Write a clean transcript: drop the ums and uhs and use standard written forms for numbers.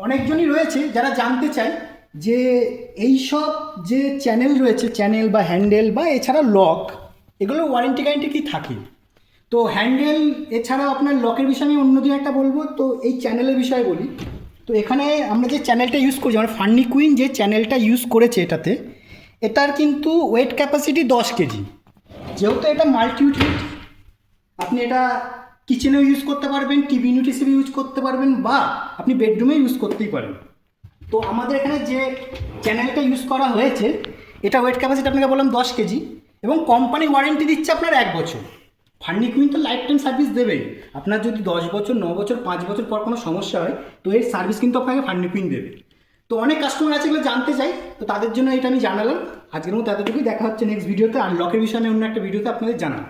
অনেকজনই রয়েছে যারা জানতে চায় যে এই সব যে চ্যানেল রয়েছে, চ্যানেল বা হ্যান্ডেল বা এছাড়া লক, এগুলোর ওয়ারেন্টি গ্যারান্টি কি থাকে। তো হ্যান্ডেল এছাড়াও আপনার লকের বিষয়ে আমি অন্যদিন একটা বলবো। তো এই চ্যানেলের বিষয়ে বলি। তো এখানে আমরা যে চ্যানেলটা ইউজ করছি, মানে ফান্নি কুইন যে চ্যানেলটা ইউজ করেছে এটার কিন্তু ওয়েট ক্যাপাসিটি 10 কেজি। যেহেতু এটা মাল্টি ইউটিলিটি, আপনি এটা কিচেনেও ইউজ করতে পারবেন, টিভি ইউনিট হিসেবে ইউজ করতে পারবেন, বা আপনি বেডরুমে ইউজ করতেই পারেন। তো আমাদের এখানে যে চ্যানেলটা ইউজ করা হয়েছে, এটা ওয়েট ক্যাপাসিটি আপনাকে বললাম 10 কেজি, এবং কোম্পানি ওয়ারেন্টি দিচ্ছে আপনার 1 বছর। ফান্নি কুইন তো লাইফ টাইম সার্ভিস দেবেই। আপনার যদি 10 বছর, 9 বছর, 5 বছর পর কোনো সমস্যা হয়, তো এর সার্ভিস কিন্তু আপনাকে ফান্নি কুইন দেবে। তো অনেক কাস্টমার আছে এগুলো জানতে চাই, তো তাদের জন্য এটা আমি জানালাম। আজকের মতো এতটুকুই। দেখা হচ্ছে নেক্সট ভিডিওতে। আর লকের বিষয়ে আমি অন্য একটা ভিডিওতে আপনাদের জানাবো।